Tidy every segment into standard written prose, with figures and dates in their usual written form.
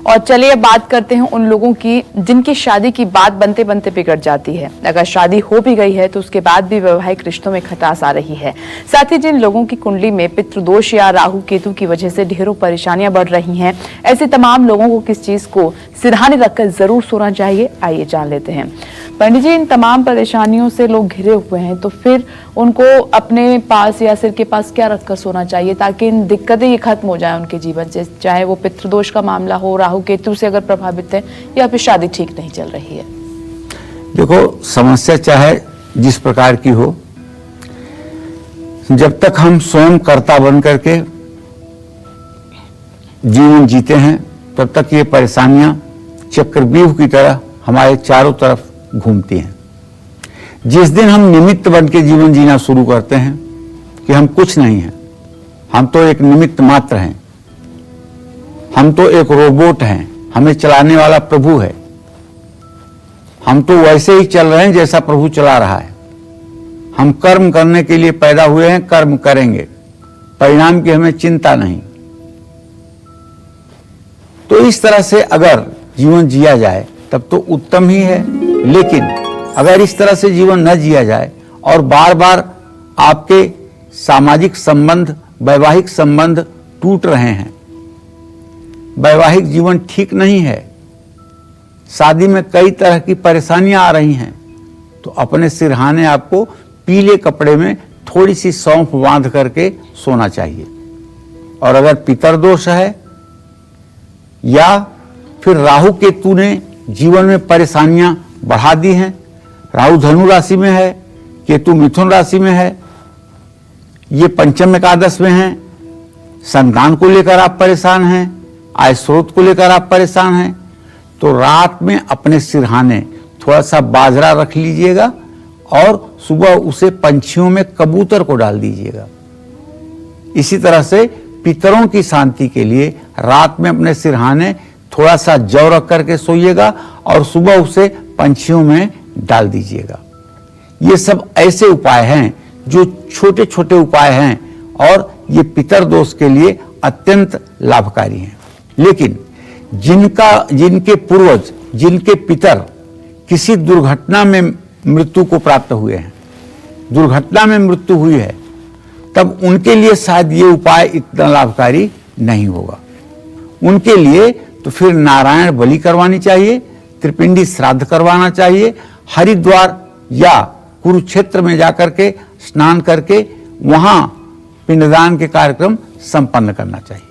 और चलिए बात करते हैं उन लोगों की जिनकी शादी की बात बनते बनते बिगड़ जाती है। अगर शादी हो भी गई है तो उसके बाद भी वैवाहिक रिश्तों में खटास आ रही है। साथ ही जिन लोगों की कुंडली में पितृदोष या राहु केतु की वजह से ढेरों परेशानियां बढ़ रही हैं, ऐसे तमाम लोगों को किस चीज को सिरहाने रखकर जरूर सोना चाहिए, आइए जान लेते हैं। पंडित जी, इन तमाम परेशानियों से लोग घिरे हुए हैं, तो फिर उनको अपने पास या सिर के पास क्या रखकर सोना चाहिए ताकि इन दिक्कतें ये खत्म हो जाए उनके जीवन से, चाहे वो पितृदोष का मामला हो, राहु केतु से अगर प्रभावित है या फिर शादी ठीक नहीं चल रही है? देखो, समस्या चाहे जिस प्रकार की हो, जब तक हम स्वयं कर्ता बन करके जीवन जीते हैं तब तक ये परेशानियां चक्रव्यूह की तरह हमारे चारों तरफ घूमती हैं। जिस दिन हम निमित्त बन के जीवन जीना शुरू करते हैं कि हम कुछ नहीं हैं, हम तो एक निमित्त मात्र हैं, हम तो एक रोबोट हैं, हमें चलाने वाला प्रभु है, हम तो वैसे ही चल रहे हैं जैसा प्रभु चला रहा है, हम कर्म करने के लिए पैदा हुए हैं, कर्म करेंगे, परिणाम की हमें चिंता नहीं। तो इस तरह से अगर जीवन जिया जाए तब तो उत्तम ही है। लेकिन अगर इस तरह से जीवन न जिया जाए और बार बार आपके सामाजिक संबंध, वैवाहिक संबंध टूट रहे हैं, वैवाहिक जीवन ठीक नहीं है, शादी में कई तरह की परेशानियां आ रही हैं, तो अपने सिरहाने आपको पीले कपड़े में थोड़ी सी सौंफ बांध करके सोना चाहिए। और अगर पितरदोष है या फिर राहु केतु ने जीवन में परेशानियां बढ़ा दी हैं, राहु धनु राशि में है, केतु मिथुन राशि में है, ये पंचम एकादश में है, संतान को लेकर आप परेशान हैं, आय स्रोत को लेकर आप परेशान हैं, तो रात में अपने सिरहाने थोड़ा सा बाजरा रख लीजिएगा और सुबह उसे पंछियों में कबूतर को डाल दीजिएगा। इसी तरह से पितरों की शांति के लिए रात में अपने सिरहाने थोड़ा सा जौ रख करके सोइएगा और सुबह उसे पंछियों में डाल दीजिएगा। ये सब ऐसे उपाय हैं जो छोटे छोटे उपाय हैं और ये पितर दोष के लिए अत्यंत लाभकारी हैं। लेकिन जिनके पूर्वज, जिनके पितर किसी दुर्घटना में मृत्यु को प्राप्त हुए हैं, दुर्घटना में मृत्यु हुई है, तब उनके लिए शायद ये उपाय इतना लाभकारी नहीं होगा। उनके लिए तो फिर नारायण बलि करवानी चाहिए, त्रिपिंडी श्राद्ध करवाना चाहिए, हरिद्वार या कुरुक्षेत्र में जाकर के स्नान करके वहां पिंडदान के कार्यक्रम संपन्न करना चाहिए।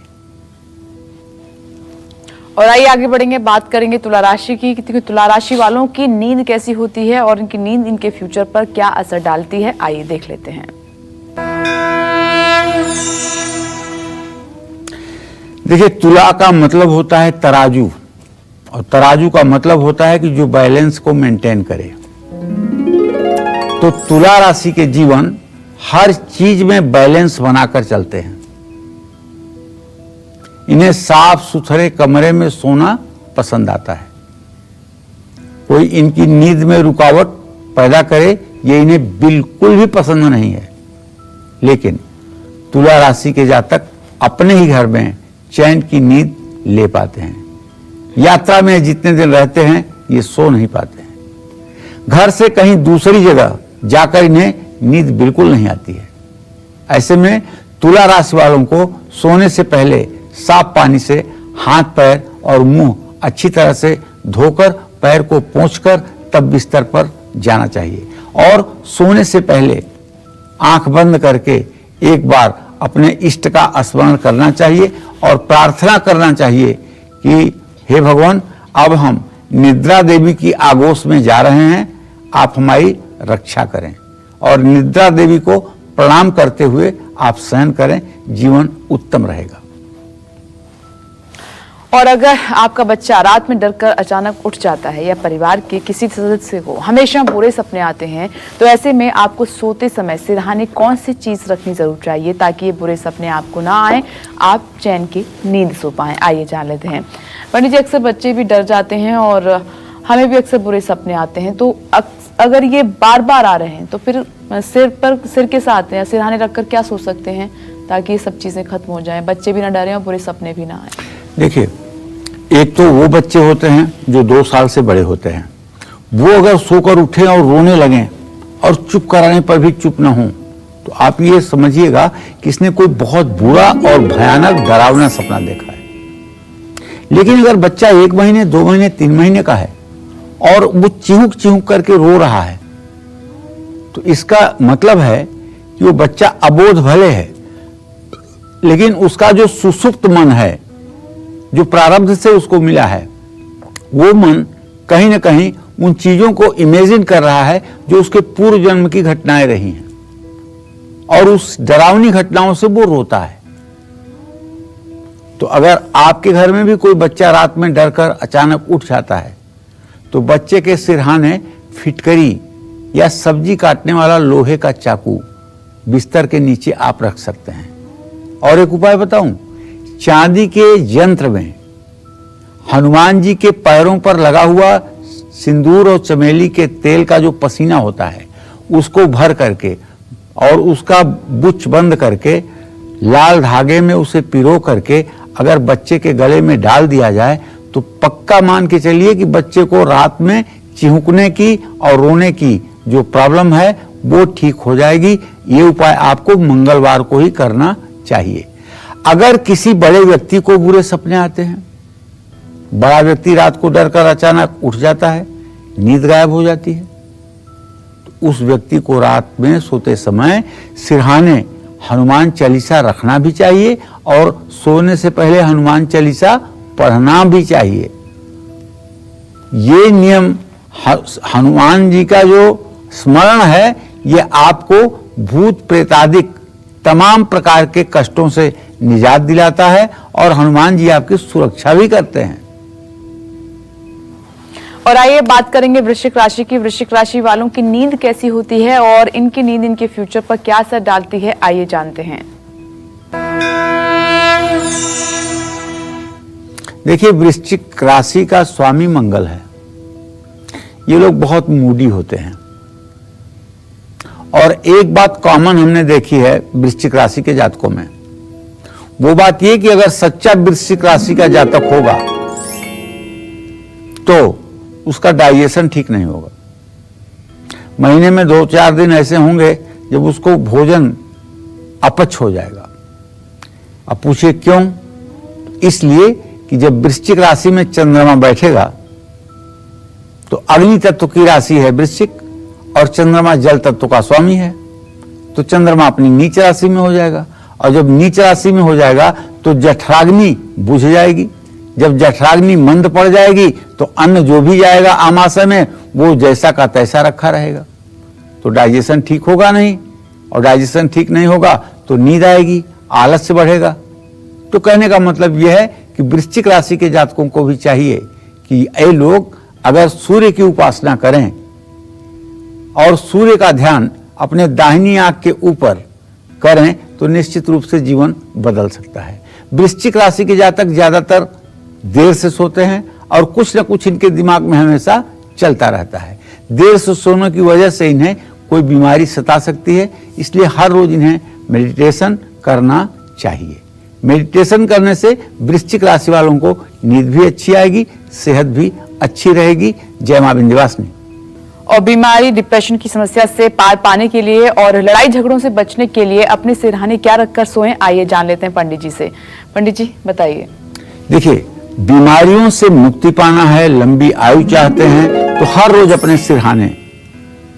और आइए आगे बढ़ेंगे, बात करेंगे तुला राशि की। तुला राशि वालों की नींद कैसी होती है और इनकी नींद इनके फ्यूचर पर क्या असर डालती है, आइए देख लेते हैं। देखिए, तुला का मतलब होता है तराजू, और तराजू का मतलब होता है कि जो बैलेंस को मेंटेन करे। तो तुला राशि के जीवन हर चीज में बैलेंस बनाकर चलते हैं। इन्हें साफ सुथरे कमरे में सोना पसंद आता है। कोई इनकी नींद में रुकावट पैदा करे, ये इन्हें बिल्कुल भी पसंद नहीं है। लेकिन तुला राशि के जातक अपने ही घर में चैन की नींद ले पाते हैं। यात्रा में जितने दिन रहते हैं ये सो नहीं पाते हैं। घर से कहीं दूसरी जगह जाकर इन्हें नींद बिल्कुल नहीं आती है। ऐसे में तुला राशि वालों को सोने से पहले साफ पानी से हाथ, पैर और मुंह अच्छी तरह से धोकर, पैर को पोंछकर तब बिस्तर पर जाना चाहिए। और सोने से पहले आंख बंद करके एक बार अपने इष्ट का स्मरण करना चाहिए और प्रार्थना करना चाहिए कि हे भगवान, अब हम निद्रा देवी की आगोश में जा रहे हैं, आप हमारी रक्षा करें। और निद्रा देवी को प्रणाम करते हुए आप शयन करें, जीवन उत्तम रहेगा। और अगर आपका बच्चा रात में डरकर अचानक उठ जाता है या परिवार के किसी सदस्य को हमेशा बुरे सपने आते हैं, तो ऐसे में आपको सोते समय सिरहाने कौन सी चीज रखनी जरूर चाहिए ताकि ये बुरे सपने आपको ना आए, आप चैन की नींद सो पाएं, आइए जान लेते हैं। पंडित जी, अक्सर बच्चे भी डर जाते हैं और हमें भी अक्सर बुरे सपने आते हैं, तो अगर ये बार बार आ रहे हैं तो फिर सिर के साथ या सिरहाने रखकर क्या सो सकते हैं ताकि ये सब चीजें खत्म हो जाएं, बच्चे भी ना डरें और बुरे सपने भी ना आए? देखिए, एक तो वो बच्चे होते हैं जो 2 साल से बड़े होते हैं, वो अगर सोकर उठे और रोने लगें और चुप कराने पर भी चुप ना हो, तो आप ये समझिएगा कि इसने कोई बहुत बुरा और भयानक डरावना सपना देखा है। लेकिन अगर बच्चा 1 महीने, 2 महीने, 3 महीने का है और वो चिहुक चिहुक करके रो रहा है, तो इसका मतलब है कि वो बच्चा अबोध भले है, लेकिन उसका जो सुसुप्त मन है, जो प्रारब्ध से उसको मिला है, वो मन कहीं ना कहीं उन चीजों को इमेजिन कर रहा है जो उसके पूर्व जन्म की घटनाएं रही हैं, और उस डरावनी घटनाओं से वो रोता है। तो अगर आपके घर में भी कोई बच्चा रात में डरकर अचानक उठ जाता है, तो बच्चे के सिरहाने फिटकरी या सब्जी काटने वाला लोहे का चाकू बिस्तर के नीचे आप रख सकते हैं। और एक उपाय बताऊं, चांदी के यंत्र में हनुमान जी के पैरों पर लगा हुआ सिंदूर और चमेली के तेल का जो पसीना होता है, उसको भर करके और उसका बुच बंद करके लाल धागे में उसे पिरो करके अगर बच्चे के गले में डाल दिया जाए, तो पक्का मान के चलिए कि बच्चे को रात में चिहुकने की और रोने की जो प्रॉब्लम है वो ठीक हो जाएगी। ये उपाय आपको मंगलवार को ही करना चाहिए। अगर किसी बड़े व्यक्ति को बुरे सपने आते हैं, बड़ा व्यक्ति रात को डरकर अचानक उठ जाता है, नींद गायब हो जाती है, तो उस व्यक्ति को रात में सोते समय सिरहाने हनुमान चालीसा रखना भी चाहिए और सोने से पहले हनुमान चालीसा पढ़ना भी चाहिए। ये नियम हनुमान जी का जो स्मरण है, ये आपको भूत प्रेतादिक तमाम प्रकार के कष्टों से निजात दिलाता है और हनुमान जी आपकी सुरक्षा भी करते हैं। और आइए बात करेंगे वृश्चिक राशि की। वृश्चिक राशि वालों की नींद कैसी होती है और इनकी नींद इनके फ्यूचर पर क्या असर डालती है, आइए जानते हैं। देखिए, वृश्चिक राशि का स्वामी मंगल है। ये लोग बहुत मूडी होते हैं और एक बात कॉमन हमने देखी है वृश्चिक राशि के जातकों में, वो बात ये कि अगर सच्चा वृश्चिक राशि का जातक होगा तो उसका डाइजेशन ठीक नहीं होगा। महीने में 2-4 दिन ऐसे होंगे जब उसको भोजन अपच हो जाएगा। अब पूछिए क्यों? इसलिए कि जब वृश्चिक राशि में चंद्रमा बैठेगा तो अग्नि तत्व की राशि है वृश्चिक और चंद्रमा जल तत्व का स्वामी है, तो चंद्रमा अपनी नीच राशि में हो जाएगा और जब नीच राशि में हो जाएगा तो जठराग्नि बुझ जाएगी। जब जठराग्नि मंद पड़ जाएगी तो अन्न जो भी जाएगा आमाशय में वो जैसा का तैसा रखा रहेगा, तो डाइजेशन ठीक होगा नहीं, और डाइजेशन ठीक नहीं होगा तो नींद आएगी, आलस्य बढ़ेगा। तो कहने का मतलब यह है कि वृश्चिक राशि के जातकों को भी चाहिए कि ये लोग अगर सूर्य की उपासना करें और सूर्य का ध्यान अपने दाहिनी आंख के ऊपर करें तो निश्चित रूप से जीवन बदल सकता है। वृश्चिक राशि के जातक ज्यादातर देर से सोते हैं और कुछ न कुछ इनके दिमाग में हमेशा चलता रहता है। देर से सोने की वजह से इन्हें कोई बीमारी सता सकती है, इसलिए हर रोज इन्हें मेडिटेशन करना चाहिए। मेडिटेशन करने से वृश्चिक राशि वालों को नींद भी अच्छी आएगी, सेहत भी अच्छी रहेगी। जय मां विंध्यवासिनी। और बीमारी, डिप्रेशन की समस्या से पार पाने के लिए और लड़ाई झगड़ों से बचने के लिए अपने सिरहाने क्या रखकर सोएं, आइए जान लेते हैं पंडित जी से। पंडित जी बताइए। देखिए, बीमारियों से मुक्ति पाना है, लंबी आयु चाहते हैं, तो हर रोज अपने सिरहाने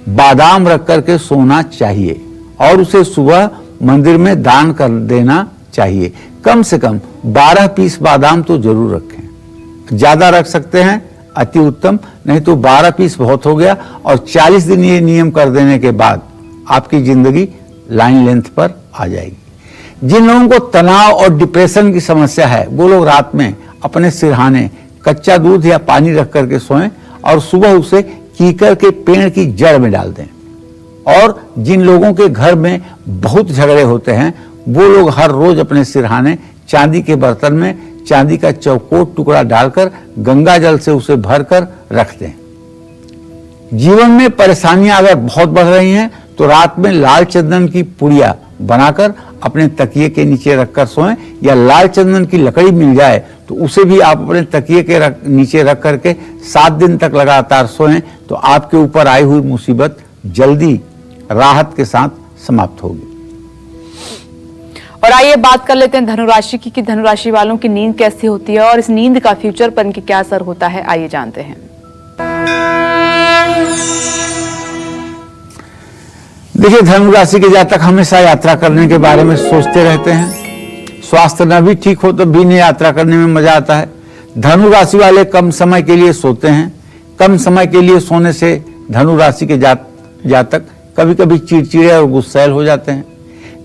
बादाम रख करके सोना चाहिए और उसे सुबह मंदिर में दान कर देना चाहिए। कम से कम 12 पीस बादाम तो जरूर रखें। ज्यादा रख सकते हैं अति उत्तम, नहीं तो 12 पीस बहुत हो गया। और 40 दिन ये नियम कर देने के बाद आपकी जिंदगी लाइन लेंथ पर आ जाएगी। जिन लोगों को तनाव और डिप्रेशन की समस्या है, वो लोग रात में अपने सिरहाने कच्चा दूध या पानी रख करके सोएं और सुबह उसे कीकर के पेड़ की जड़ में डाल दें। और जिन लोगों के घर में बहुत झगड़े होते हैं, वो लोग हर रोज अपने सिरहाने चांदी के बर्तन में चांदी का चौकोर टुकड़ा डालकर गंगा जल से उसे भरकर रख दें। जीवन में परेशानियां अगर बहुत बढ़ रही हैं तो रात में लाल चंदन की पुड़िया बनाकर अपने तकिए के नीचे रखकर सोएं, या लाल चंदन की लकड़ी मिल जाए तो उसे भी आप अपने तकिए के नीचे रख करके 7 दिन तक लगातार सोएं, तो आपके ऊपर आई हुई मुसीबत जल्दी राहत के साथ समाप्त होगी। और आइए बात कर लेते हैं धनुराशि की कि धनुराशि वालों की नींद कैसी होती है और इस नींद का फ्यूचर पर इनके क्या असर होता है, आइए जानते हैं। देखिए, धनु राशि के जातक हमेशा यात्रा करने के बारे में सोचते रहते हैं। स्वास्थ्य न भी ठीक हो तो भी इन्हें यात्रा करने में मजा आता है। धनु राशि वाले कम समय के लिए सोते हैं। कम समय के लिए सोने से धनु राशि के जातक कभी कभी चिड़चिड़े और गुस्सैल हो जाते हैं।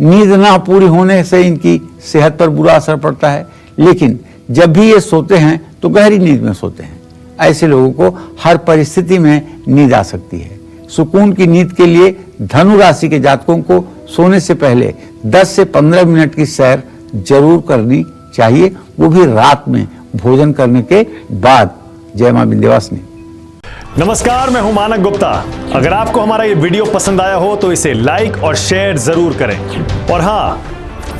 नींद ना पूरी होने से इनकी सेहत पर बुरा असर पड़ता है, लेकिन जब भी ये सोते हैं तो गहरी नींद में सोते हैं। ऐसे लोगों को हर परिस्थिति में नींद आ सकती है। सुकून की नींद के लिए धनु राशि के जातकों को सोने से पहले 10 से 15 मिनट की सैर जरूर करनी चाहिए, वो भी रात में भोजन करने के बाद। जय मां विंध्यवासिनी। नमस्कार, मैं हूं मानक गुप्ता। अगर आपको हमारा ये वीडियो पसंद आया हो तो इसे लाइक और शेयर जरूर करें, और हां,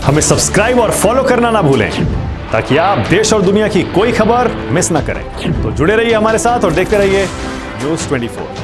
हमें सब्सक्राइब और फॉलो करना ना भूलें ताकि आप देश और दुनिया की कोई खबर मिस ना करें। तो जुड़े रहिए हमारे साथ और देखते रहिए News 24।